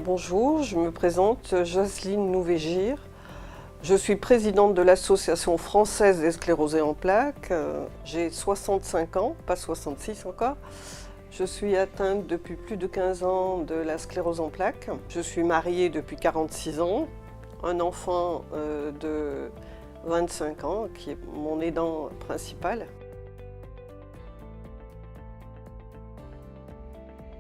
Bonjour, je me présente Jocelyne Nouvégir. Je suis présidente de l'Association française des sclérosés en plaques. J'ai 65 ans, pas 66 encore. Je suis atteinte depuis plus de 15 ans de la sclérose en plaques. Je suis mariée depuis 46 ans, un enfant de 25 ans qui est mon aidant principal.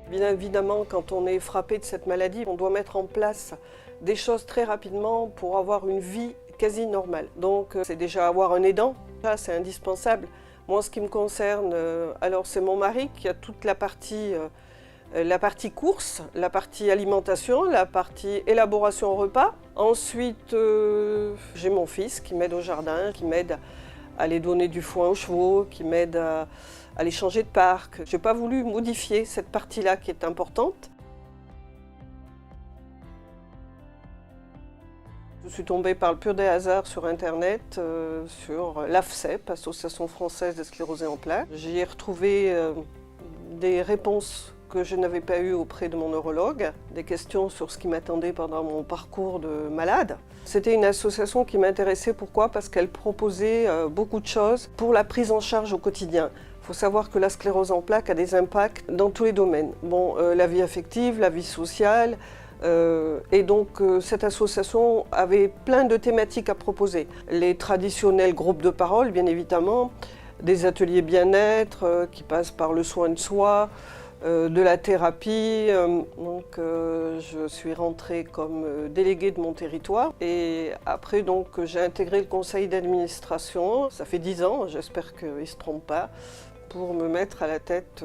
Bien évidemment, quand on est frappé de cette maladie, on doit mettre en place des choses très rapidement pour avoir une vie quasi normale. Donc c'est déjà avoir un aidant, ça c'est indispensable. Moi, en ce qui me concerne, alors c'est mon mari qui a toute la partie course, la partie alimentation, la partie élaboration repas. Ensuite, j'ai mon fils qui m'aide au jardin, qui m'aide à aller donner du foin aux chevaux, qui m'aide à les changer de parc. Je n'ai pas voulu modifier cette partie-là qui est importante. Je suis tombée par le pur des hasards sur Internet, sur l'AFSEP, Association française des sclérosés en plaques. J'y ai retrouvé des réponses que je n'avais pas eues auprès de mon neurologue, des questions sur ce qui m'attendait pendant mon parcours de malade. C'était une association qui m'intéressait, pourquoi? Parce qu'elle proposait beaucoup de choses pour la prise en charge au quotidien. Il faut savoir que la sclérose en plaques a des impacts dans tous les domaines. Bon, la vie affective, la vie sociale, et donc cette association avait plein de thématiques à proposer. Les traditionnels groupes de parole, bien évidemment, des ateliers bien-être qui passent par le soin de soi, de la thérapie. Je suis rentrée comme déléguée de mon territoire et après donc j'ai intégré le conseil d'administration. Ça fait 10 ans, j'espère qu'ils ne se trompent pas, pour me mettre à la tête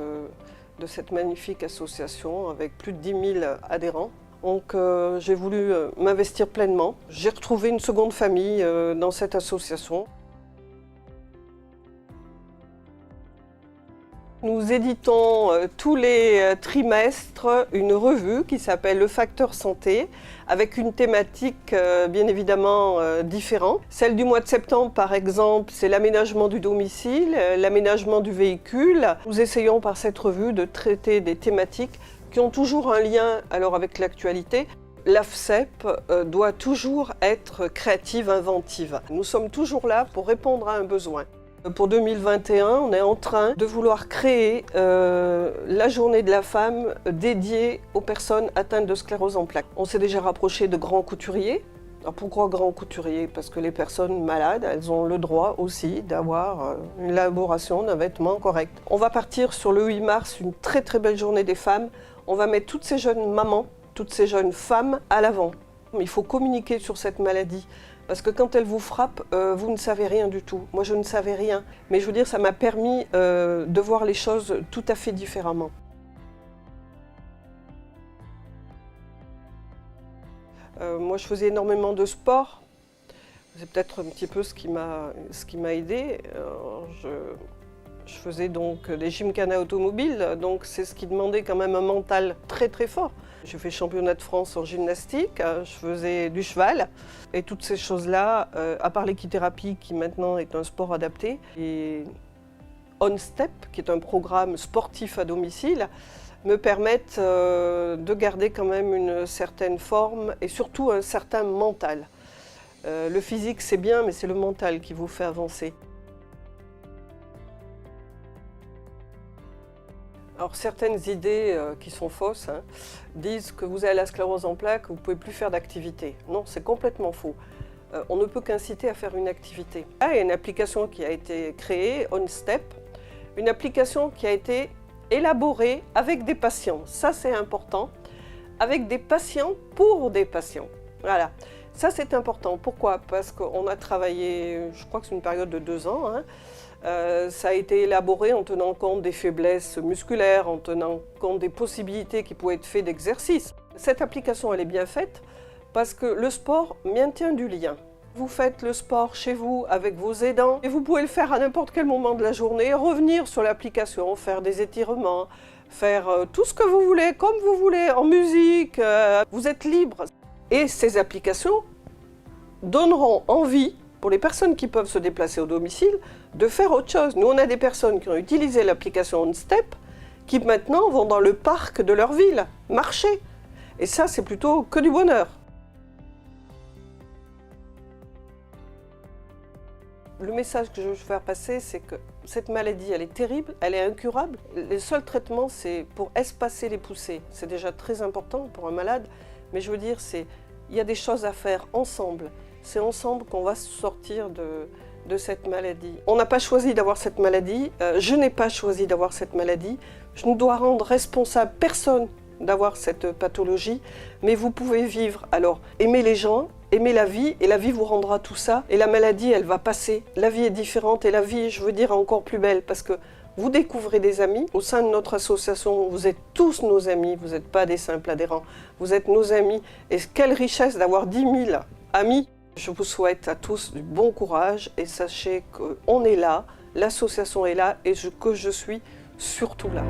de cette magnifique association avec plus de 10 000 adhérents. Donc j'ai voulu m'investir pleinement. J'ai retrouvé une seconde famille dans cette association. Nous éditons tous les trimestres une revue qui s'appelle Le Facteur Santé, avec une thématique bien évidemment différente. Celle du mois de septembre, par exemple, c'est l'aménagement du domicile, l'aménagement du véhicule. Nous essayons par cette revue de traiter des thématiques qui ont toujours un lien alors avec l'actualité. L'AFSEP doit toujours être créative, inventive. Nous sommes toujours là pour répondre à un besoin. Pour 2021, on est en train de vouloir créer la journée de la femme dédiée aux personnes atteintes de sclérose en plaques. On s'est déjà rapproché de grands couturiers. Alors pourquoi grands couturiers? Parce que les personnes malades, elles ont le droit aussi d'avoir une élaboration d'un vêtement correct. On va partir sur le 8 mars, une très très belle journée des femmes. On va mettre toutes ces jeunes mamans, toutes ces jeunes femmes à l'avant. Il faut communiquer sur cette maladie. Parce que quand elle vous frappe, vous ne savez rien du tout. Moi, je ne savais rien. Mais je veux dire, ça m'a permis de voir les choses tout à fait différemment. Moi, je faisais énormément de sport. C'est peut-être un petit peu ce qui m'a aidée. Je faisais donc des gymkhana automobiles, donc c'est ce qui demandait quand même un mental très très fort. J'ai fait championnat de France en gymnastique, je faisais du cheval et toutes ces choses-là, à part l'équithérapie qui maintenant est un sport adapté, et OnStep, qui est un programme sportif à domicile, me permettent de garder quand même une certaine forme et surtout un certain mental. Le physique c'est bien, mais c'est le mental qui vous fait avancer. Alors certaines idées qui sont fausses disent que vous avez la sclérose en plaques, vous ne pouvez plus faire d'activité. Non, c'est complètement faux. On ne peut qu'inciter à faire une activité. Il y a une application qui a été créée, OnStep, une application qui a été élaborée avec des patients. Ça c'est important, avec des patients pour des patients. Voilà, ça c'est important. Pourquoi? Parce qu'on a travaillé, je crois que c'est une période de 2 ans, ça a été élaboré en tenant compte des faiblesses musculaires, en tenant compte des possibilités qui pouvaient être faites d'exercice. Cette application, elle est bien faite parce que le sport maintient du lien. Vous faites le sport chez vous avec vos aidants et vous pouvez le faire à n'importe quel moment de la journée, revenir sur l'application, faire des étirements, faire tout ce que vous voulez, comme vous voulez, en musique, vous êtes libre. Et ces applications donneront envie pour les personnes qui peuvent se déplacer au domicile, de faire autre chose. Nous, on a des personnes qui ont utilisé l'application OnStep, qui maintenant vont dans le parc de leur ville, marcher. Et ça, c'est plutôt que du bonheur. Le message que je veux faire passer, c'est que cette maladie, elle est terrible, elle est incurable. Le seul traitement, c'est pour espacer les poussées. C'est déjà très important pour un malade, mais je veux dire, il y a des choses à faire ensemble. C'est ensemble qu'on va sortir de cette maladie. On n'a pas choisi d'avoir cette maladie, je n'ai pas choisi d'avoir cette maladie. Je ne dois rendre responsable personne d'avoir cette pathologie, mais vous pouvez vivre. Alors, aimez les gens, aimez la vie, et la vie vous rendra tout ça, et la maladie, elle va passer. La vie est différente, et la vie, je veux dire, est encore plus belle, parce que vous découvrez des amis. Au sein de notre association, vous êtes tous nos amis, vous n'êtes pas des simples adhérents, vous êtes nos amis, et quelle richesse d'avoir 10 000 amis. Je vous souhaite à tous du bon courage, et sachez qu'on est là, l'association est là, et que je suis surtout là.